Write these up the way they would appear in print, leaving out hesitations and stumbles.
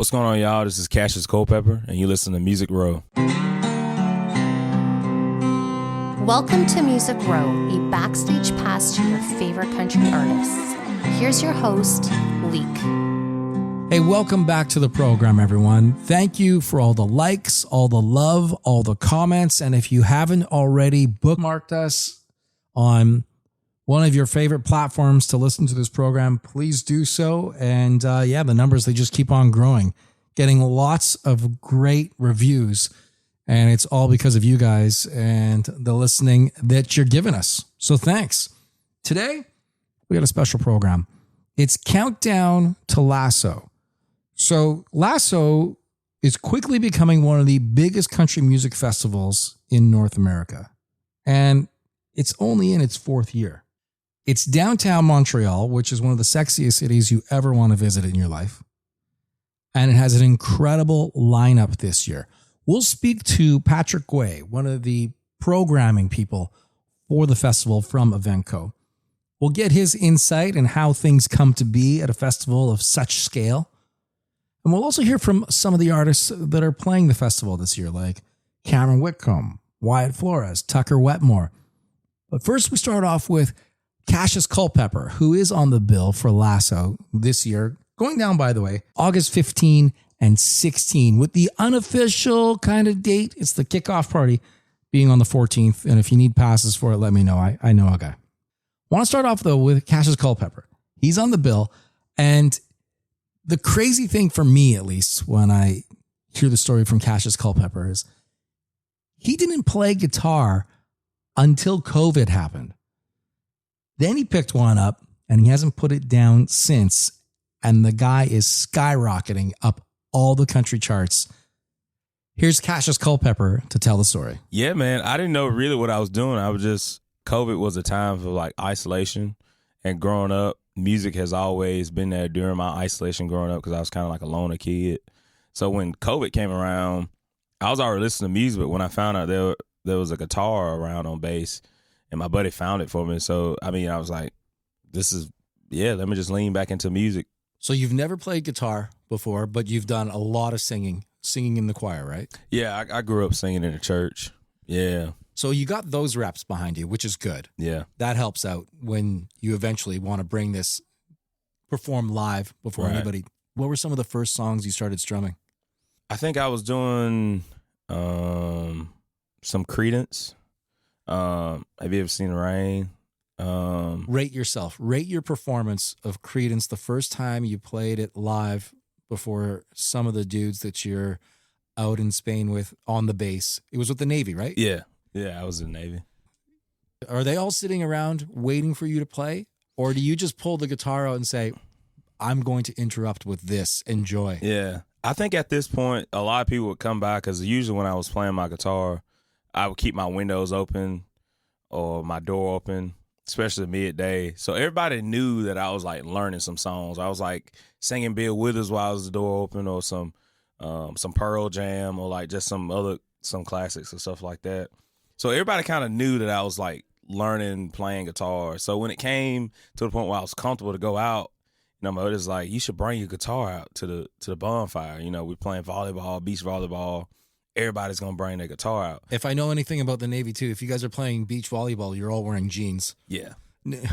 What's going on, y'all? This is Kashus Kulpepper, and you listen to Music Row. Welcome to Music Row, a backstage pass to your favorite country artists. Here's your host, Leake. Hey, welcome back to the program, everyone. Thank you for all the likes, all the love, all the comments. And if you haven't already bookmarked us on one of your favorite platforms to listen to this program, please do so. And the numbers, they just keep on growing, getting lots of great reviews. And it's all because of you guys and the listening that you're giving us. So thanks. Today, we got a special program. It's Countdown to LASSO. So LASSO is quickly becoming one of the biggest country music festivals in North America. And it's only in its fourth year. It's downtown Montreal, which is one of the sexiest cities you ever want to visit in your life. And it has an incredible lineup this year. We'll speak to Patrick Guay, one of the programming people for the festival from Evenko. We'll get his insight and how things come to be at a festival of such scale. And we'll also hear from some of the artists that are playing the festival this year, like Cameron Whitcomb, Wyatt Flores, Tucker Wetmore. But first, we start off with Kashus Kulpepper, who is on the bill for LASSO this year, going down, by the way, August 15 and 16, with the unofficial kind of date. It's the kickoff party being on the 14th. And if you need passes for it, let me know. I know a guy. I want to start off, though, with Kashus Kulpepper. He's on the bill. And the crazy thing for me, at least, when I hear the story from Kashus Kulpepper is he didn't play guitar until COVID happened. Then he picked one up, and he hasn't put it down since. And the guy is skyrocketing up all the country charts. Here's Kashus Kulpepper to tell the story. Yeah, man. I didn't know really what I was doing. COVID was a time for like isolation. And growing up, music has always been there during my isolation growing up because I was kind of like a loner kid. So when COVID came around, I was already listening to music, but when I found out there was a guitar around on bass, and my buddy found it for me. So, I was like, let me just lean back into music. So you've never played guitar before, but you've done a lot of singing in the choir, right? Yeah, I grew up singing in the church. Yeah. So you got those reps behind you, which is good. Yeah. That helps out when you eventually want to bring this, perform live before anybody. What were some of the first songs you started strumming? I think I was doing some Creedence. Have you ever seen the rain? Rate yourself. Rate your performance of Creedence the first time you played it live before some of the dudes that you're out in Spain with on the bass. It was with the Navy, right? Yeah. Yeah, I was in the Navy. Are they all sitting around waiting for you to play? Or do you just pull the guitar out and say, I'm going to interrupt with this. Enjoy. Yeah. I think at this point, a lot of people would come by because usually when I was playing my guitar, I would keep my windows open or my door open, especially midday. So everybody knew that I was like learning some songs. I was like singing Bill Withers while I was the door open, or some Pearl Jam, or like just some classics and stuff like that. So everybody kind of knew that I was like learning playing guitar. So when it came to the point where I was comfortable to go out, my mother's like, you should bring your guitar out to the bonfire. We're playing volleyball, beach volleyball. Everybody's going to bring their guitar out. If I know anything about the Navy, too, if you guys are playing beach volleyball, you're all wearing jeans. Yeah.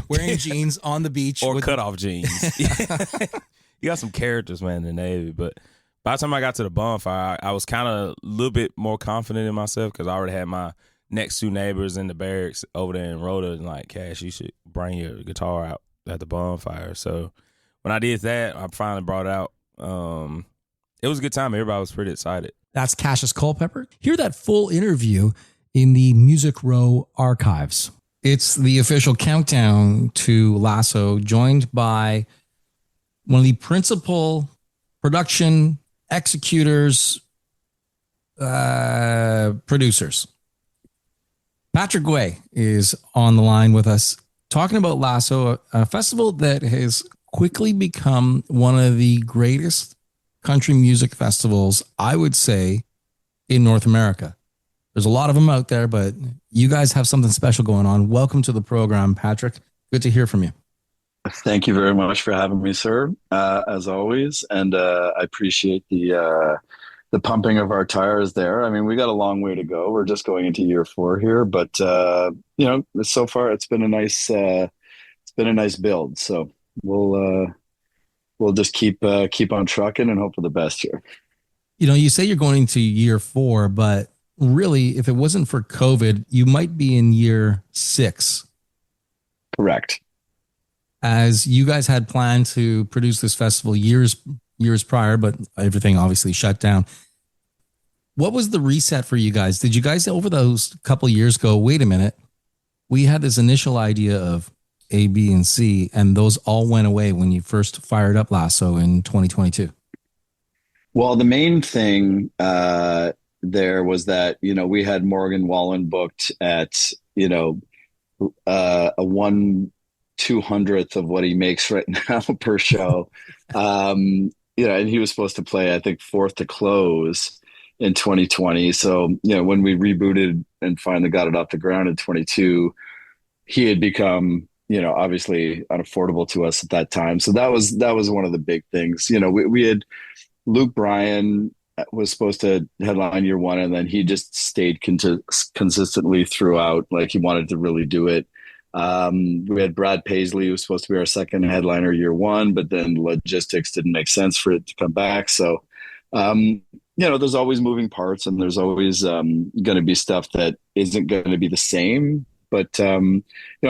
Wearing jeans on the beach. Or cutoff jeans. You got some characters, man, in the Navy. But by the time I got to the bonfire, I was kind of a little bit more confident in myself because I already had my next two neighbors in the barracks over there in Rhoda and like, Cash, you should bring your guitar out at the bonfire. So when I did that, I finally brought it out. It was a good time. Everybody was pretty excited. That's Kashus Kulpepper. Hear that full interview in the Music Row archives. It's the official countdown to LASSO, joined by one of the principal production executors, producers. Patrick Guay is on the line with us talking about LASSO, a festival that has quickly become one of the greatest country music festivals, I would say, in North America. There's a lot of them out there, but you guys have something special going on. Welcome to the program, Patrick. Good to hear from you. Thank you very much for having me, sir, as always. And I appreciate the pumping of our tires there. I mean, we got a long way to go. We're just going into year 4 here, but so far it's been a nice build. So we'll just keep on trucking and hope for the best here. You say you're going into year 4, but really, if it wasn't for COVID, you might be in year 6. Correct. As you guys had planned to produce this festival years prior, but everything obviously shut down. What was the reset for you guys? Did you guys over those couple of years go, wait a minute, we had this initial idea of A, B, and C, and those all went away when you first fired up LASSO in 2022? Well, the main thing there was that, we had Morgan Wallen booked at, a 1/200th of what he makes right now per show. And he was supposed to play, I think, 4th to close in 2020. So, when we rebooted and finally got it off the ground in 22, he had become, obviously unaffordable to us at that time. So that was one of the big things. We had Luke Bryan was supposed to headline year 1, and then he just stayed consistently throughout. Like, he wanted to really do it. We had Brad Paisley, who was supposed to be our second headliner year 1, but then logistics didn't make sense for it to come back. So, there's always moving parts, and there's always going to be stuff that isn't going to be the same. But, I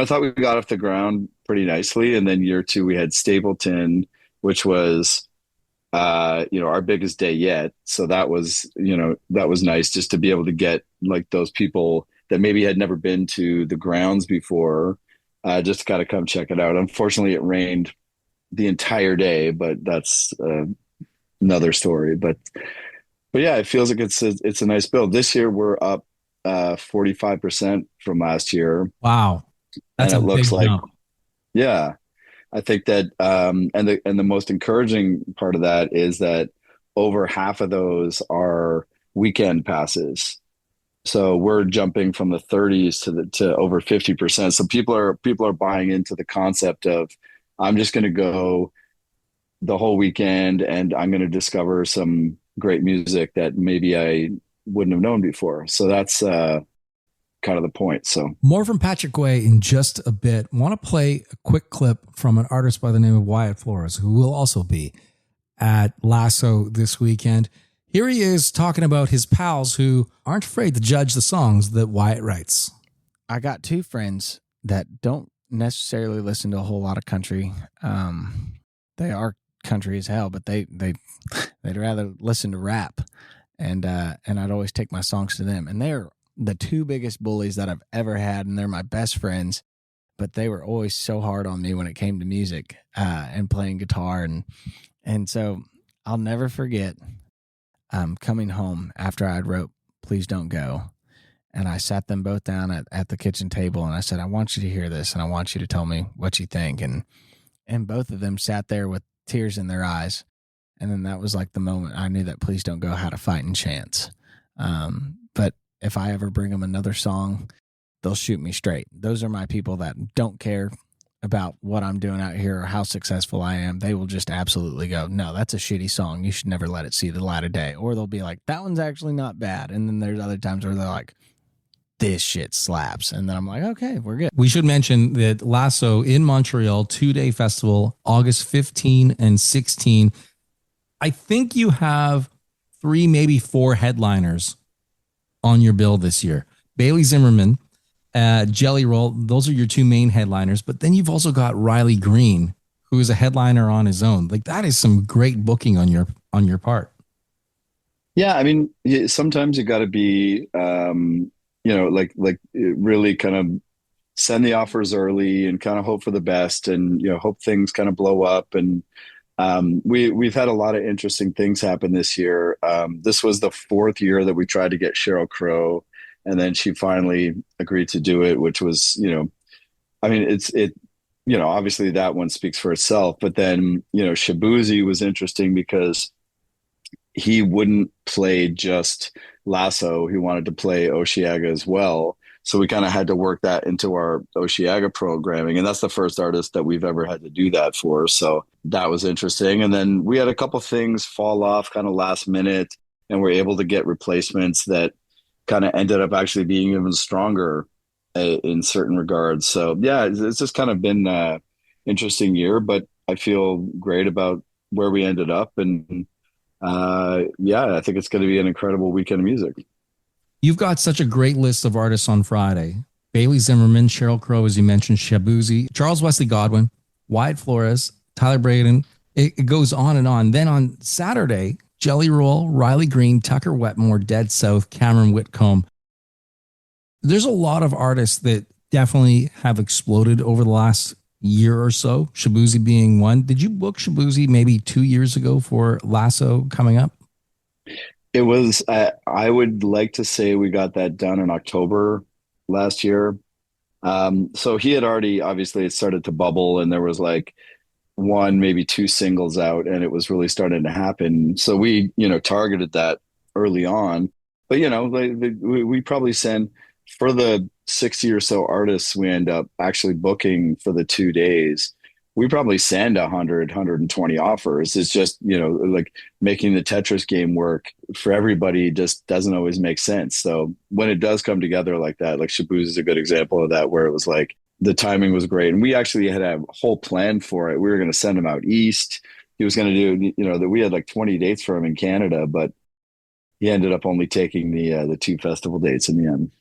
thought we got off the ground pretty nicely. And then year 2, we had Stapleton, which was, our biggest day yet. So that was nice just to be able to get like those people that maybe had never been to the grounds before, just to kind of come check it out. Unfortunately, it rained the entire day, but that's another story. But yeah, it feels like it's a nice build. This year we're up 45% from last year. Wow, that's and it looks like jump. Yeah. I think that and the most encouraging part of that is that over half of those are weekend passes. So we're jumping from the 30s to over 50%. So people are buying into the concept of, I'm just going to go the whole weekend and I'm going to discover some great music that maybe I wouldn't have known before. So that's kind of the point. So more from Patrick Guay in just a bit. Want to play a quick clip from an artist by the name of Wyatt Flores, who will also be at LASSO this weekend. Here he is talking about his pals who aren't afraid to judge the songs that Wyatt writes. I got 2 friends that don't necessarily listen to a whole lot of country. They are country as hell, but they'd rather listen to rap, and I'd always take my songs to them. And they're the 2 biggest bullies that I've ever had, and they're my best friends. But they were always so hard on me when it came to music and playing guitar, and so I'll never forget coming home after I'd wrote "Please Don't Go," and I sat them both down at the kitchen table, and I said, "I want you to hear this, and I want you to tell me what you think." And both of them sat there with tears in their eyes, and then that was like the moment I knew that "Please Don't Go" had a fighting chance. But if I ever bring them another song, they'll shoot me straight. Those are my people that don't care about what I'm doing out here or how successful I am. They will just absolutely go, "No, that's a shitty song. You should never let it see the light of day." Or they'll be like, "That one's actually not bad." And then there's other times where they're like, "This shit slaps." And then I'm like, "Okay, we're good." We should mention that LASSO in Montreal, 2-day festival, August 15 and 16. I think you have 3, maybe 4 headliners on your bill this year. Bailey Zimmerman, Jelly Roll, those are your 2 main headliners. But then you've also got Riley Green, who is a headliner on his own. Like, that is some great booking on your part. Yeah, I mean, sometimes you got to be, like really kind of send the offers early and kind of hope for the best, and hope things kind of blow up. And we've had a lot of interesting things happen this year. This was the 4th year that we tried to get Sheryl Crow, and then she finally agreed to do it, which was, I mean, obviously that one speaks for itself. But then, Shabuzi was interesting because he wouldn't play just LASSO. He wanted to play Osheaga as well. So we kind of had to work that into our Osheaga programming. And that's the first artist that we've ever had to do that for. So that was interesting. And then we had a couple things fall off kind of last minute, and we're able to get replacements that kind of ended up actually being even stronger in certain regards. So yeah, it's just kind of been an interesting year, but I feel great about where we ended up. And yeah, I think it's going to be an incredible weekend of music. You've got such a great list of artists on Friday. Bailey Zimmerman, Sheryl Crow, as you mentioned, Shabuzi, Charles Wesley Godwin, Wyatt Flores, Tyler Braden. It goes on and on. Then on Saturday, Jelly Roll, Riley Green, Tucker Wetmore, Dead South, Cameron Whitcomb. There's a lot of artists that definitely have exploded over the last year or so, Shabuzi being one. Did you book Shabuzi maybe 2 years ago for LASSO coming up? It was, I would like to say we got that done in October last year. So he had already, obviously it started to bubble, and there was like one, maybe two singles out, and it was really starting to happen. So we, targeted that early on, but we probably send for the 60 or so artists we end up actually booking for the 2 days. We probably send 100, 120 offers. It's just, like making the Tetris game work for everybody just doesn't always make sense. So when it does come together like that, like Shaboozey is a good example of that, where it was like the timing was great. And we actually had a whole plan for it. We were going to send him out east. He was going to do, that we had like 20 dates for him in Canada, but he ended up only taking the 2 festival dates in the end.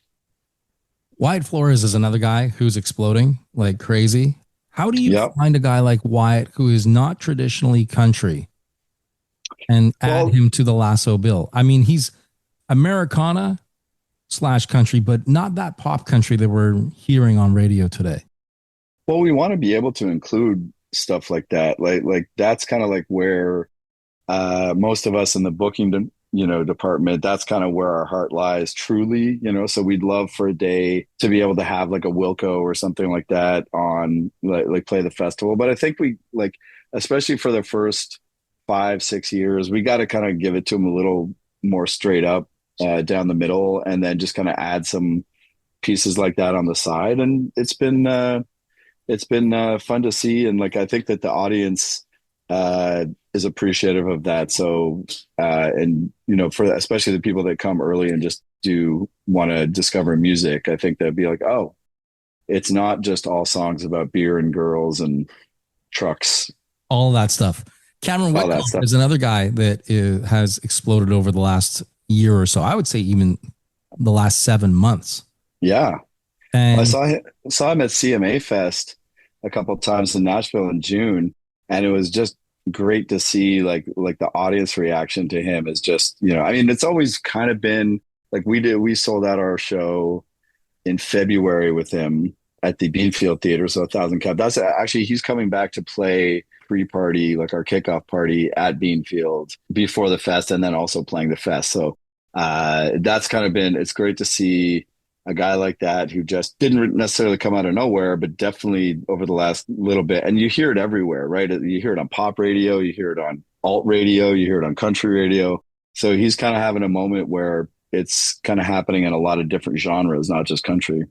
Wyatt Flores is another guy who's exploding like crazy. How do you find a guy like Wyatt who is not traditionally country and add him to the LASSO bill? I mean, he's Americana / country, but not that pop country that we're hearing on radio today. Well, we want to be able to include stuff like that. Like that's kind of like where most of us in the booking department, that's kind of where our heart lies truly, so we'd love for a day to be able to have like a Wilco or something like that on like play the festival. But I think we like, especially for the first 5-6 years, we got to kind of give it to them a little more straight up down the middle, and then just kind of add some pieces like that on the side. And it's been fun to see. And like, I think that the audience is appreciative of that. So, and for especially the people that come early and just do want to discover music, I think that'd be like, oh, it's not just all songs about beer and girls and trucks. All that stuff. Cameron Whitcomb is another guy that has exploded over the last year or so. I would say even the last 7 months. Yeah. And I saw him at CMA Fest a couple of times in Nashville in June, and it was just great to see like the audience reaction to him is just, I mean, it's always kind of been like we sold out our show in February with him at the Beanfield Theater. So 1,000 cap. That's actually, he's coming back to play pre-party, like our kickoff party at Beanfield before the fest, and then also playing the fest. So that's kind of been, it's great to see a guy like that who just didn't necessarily come out of nowhere, but definitely over the last little bit. And you hear it everywhere, right? You hear it on pop radio, you hear it on alt radio, you hear it on country radio. So he's kind of having a moment where it's kind of happening in a lot of different genres, not just country.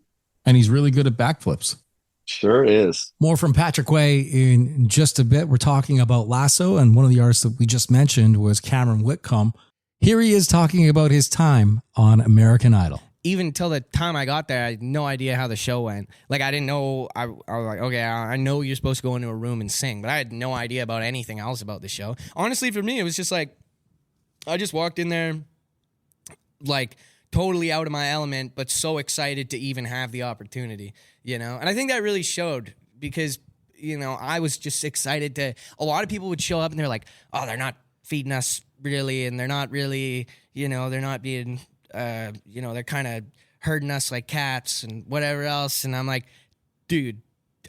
And he's really good at backflips. Sure is. More from Patrick Guay in just a bit. We're talking about LASSO, and one of the artists that we just mentioned was Cameron Whitcomb. Here he is talking about his time on American Idol. Even till the time I got there, I had no idea how the show went. Like, I didn't know. I was like, okay, I know you're supposed to go into a room and sing, but I had no idea about anything else about the show. Honestly, for me, it was just like, I just walked in there, like, totally out of my element, but so excited to even have the opportunity, And I think that really showed because, I was just excited to, a lot of people would show up and they're like, oh, they're not feeding us really, and they're not really, they're not being... they're kind of herding us like cats and whatever else. And I'm like, dude,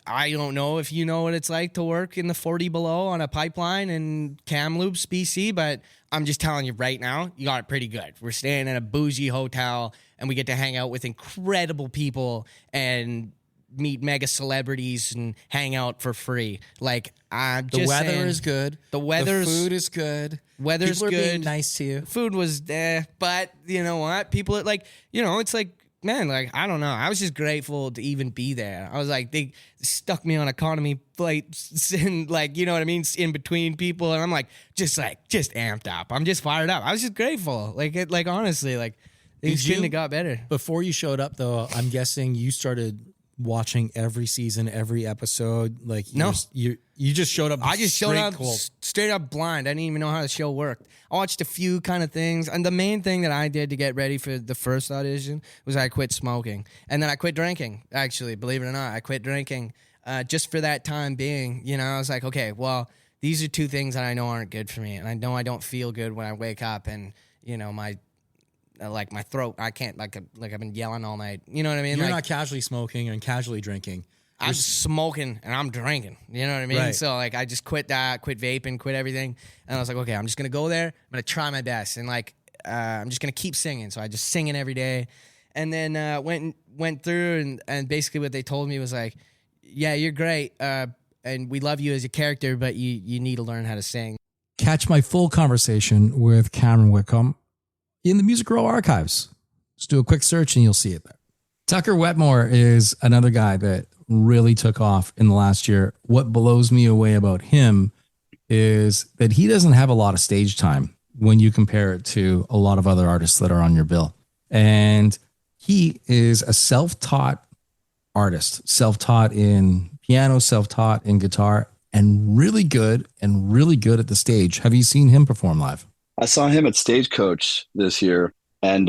I don't know if you know what it's like to work in the 40 below on a pipeline in Kamloops, BC, but I'm just telling you right now, you got it pretty good. We're staying in a bougie hotel and we get to hang out with incredible people and meet mega celebrities and hang out for free. Like, I'm just the weather saying, is good. The food is good. Weather's People are good. being nice to you. Food was but you know what? People are like, it's like man, like, I don't know. I was just grateful to even be there. I was like, they stuck me on economy flights and, like, you know what I mean, in between people. And I'm like, just amped up. I'm just fired up. I was just grateful. Like honestly, like, things couldn't have got better. Before you showed up, though, I'm guessing you started watching every season, every episode. Like, No. you just showed up. I just showed up cold. straight up blind. I didn't even know how the show worked. I watched a few kind of things. And the main thing that I did to get ready for the first audition was I quit smoking. And then I quit drinking, actually, believe it or not. I quit drinking just for that time being. You know, I was like, okay, well, these are two things that I know aren't good for me. And I know I don't feel good when I wake up and, you know, my throat, I can't, like I've been yelling all night. You know what I mean? You're like, not casually smoking and casually drinking. I'm smoking and I'm drinking. You know what I mean? Right. So, like, I just quit that, quit vaping, quit everything. And I was like, okay, I'm just going to go there. I'm going to try my best. And, like, I'm just going to keep singing. So I just singing every day. And then went through and basically what they told me was like, yeah, you're great. And we love you as a character, but you need to learn how to sing. Catch my full conversation with Cameron Whitcomb in the Music Row archives. Just do a quick search and you'll see it there. Tucker Wetmore is another guy that really took off in the last year. What blows me away about him is that he doesn't have a lot of stage time when you compare it to a lot of other artists that are on your bill. And he is a self-taught artist, self-taught in piano, self-taught in guitar, and really good at the stage. Have you seen him perform live? I saw him at Stagecoach this year, and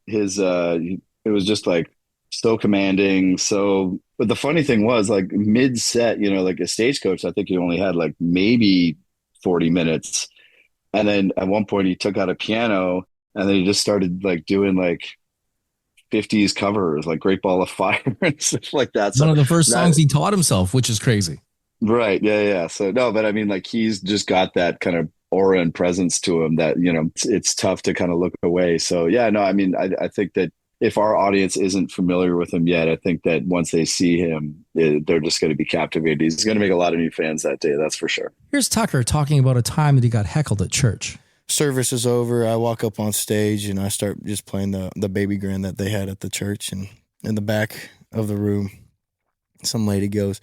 his it was just like so commanding. So, but the funny thing was, like, mid set, you know, like a Stagecoach, I think he only had like maybe 40 minutes, and then at one point he took out a piano, and then he just started like doing like 50s covers, like Great Ball of Fire and stuff like that. So one of the first songs he taught himself, which is crazy. Right. Yeah. So no, but I mean, like, he's just got that kind of aura and presence to him that, you know, it's tough to kind of look away. So yeah, no, I mean, I think that if our audience isn't familiar with him yet, I think that once they see him, they're just going to be captivated. He's going to make a lot of new fans that day. That's for sure. Here's Tucker talking about a time that he got heckled at church. Service is over. I walk up on stage and I start just playing the baby grand that they had at the church. And in the back of the room, some lady goes,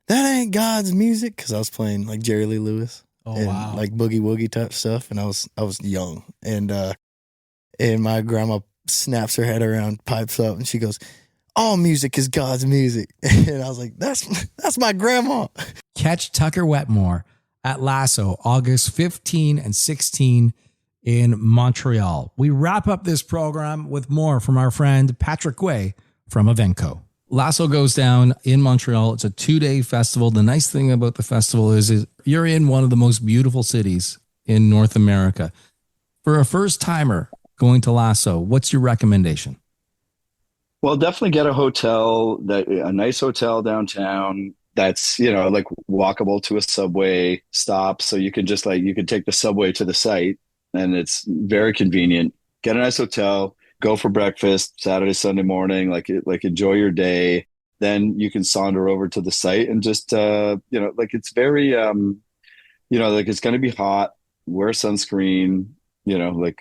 "That ain't God's music," because I was playing like Jerry Lee Lewis. Oh, and wow. like boogie woogie type stuff. And I was young. And my grandma snaps her head around, pipes up, and she goes, "All music is God's music." And I was like, that's my grandma. Catch Tucker Wetmore at LASSO August 15 and 16 in Montreal. We wrap up this program with more from our friend Patrick Guay from evenko. LASSO goes down in Montreal. It's a 2-day festival. The nice thing about the festival is you're in one of the most beautiful cities in North America. For a first timer going to LASSO, what's your recommendation? Well, definitely get a nice hotel downtown that's, you know, like walkable to a subway stop. So you can just you can take the subway to the site, and it's very convenient. Get a nice hotel, go for breakfast Saturday, Sunday morning, like enjoy your day. Then you can saunter over to the site and just, it's very, it's going to be hot, wear sunscreen,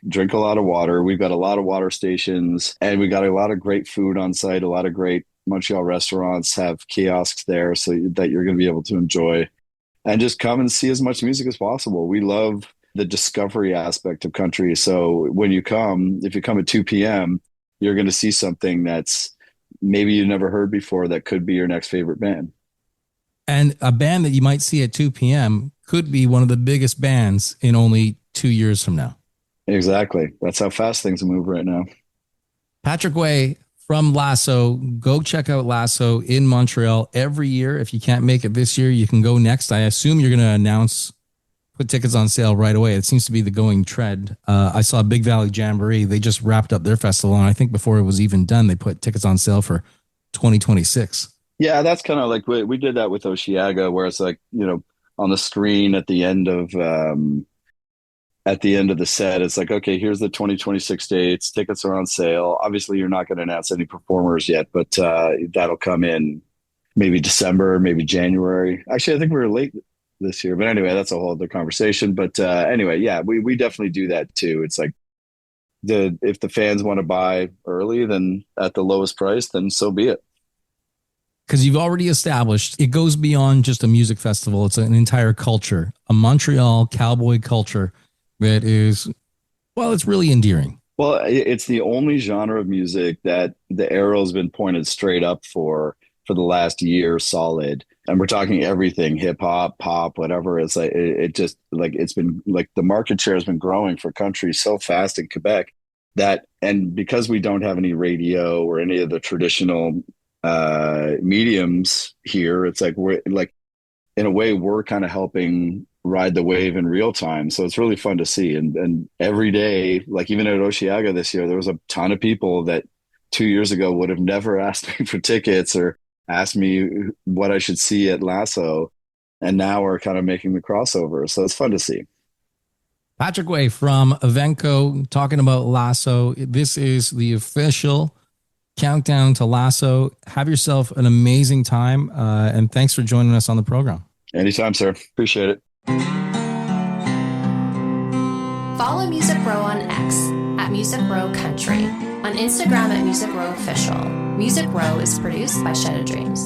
drink a lot of water. We've got a lot of water stations, and we got a lot of great food on site. A lot of great Montreal restaurants have kiosks there so that you're going to be able to enjoy, and just come and see as much music as possible. We love the discovery aspect of country. So when you come, if you come at 2 p.m., you're going to see something that's maybe you never heard before that could be your next favorite band. And a band that you might see at 2 p.m. could be one of the biggest bands in only 2 years from now. Exactly. That's how fast things move right now. Patrick Guay from LASSO. Go check out LASSO in Montreal every year. If you can't make it this year, you can go next. I assume you're going to put tickets on sale right away. It seems to be the going trend. I saw Big Valley Jamboree. They just wrapped up their festival, and I think before it was even done, they put tickets on sale for 2026. Yeah, that's kind of like we did that with Osheaga, where it's like, on the screen at the end of the set, it's like, okay, here's the 2026 dates. Tickets are on sale. Obviously, you're not going to announce any performers yet, but that'll come in maybe December, maybe January. Actually, I think we were late this year, but anyway, that's a whole other conversation. But anyway, yeah, we definitely do that too. It's like if the fans want to buy early, then at the lowest price, then so be it. Because you've already established it goes beyond just a music festival. It's an entire culture, a Montreal cowboy culture that is, well, it's really endearing. Well, it's the only genre of music that the arrow's been pointed straight up for the last year solid. And we're talking everything, hip hop, pop, whatever. It's like, it just like, it's been like the market share has been growing for country so fast in Quebec that, and because we don't have any radio or any of the traditional mediums here, it's like, we're like, in a way, we're kind of helping ride the wave in real time. So it's really fun to see. And every day, like even at Osheaga this year, there was a ton of people that 2 years ago would have never asked me for tickets or asked me what I should see at LASSO, and now are kind of making the crossover. So it's fun to see. Patrick Guay from Evenko talking about LASSO. This is the official countdown to LASSO. Have yourself an amazing time, and thanks for joining us on the program. Anytime, sir. Appreciate it. Follow Music Row on X at Music Row Country, on Instagram at Music Row Official. Music Row is produced by Shed of Dreams.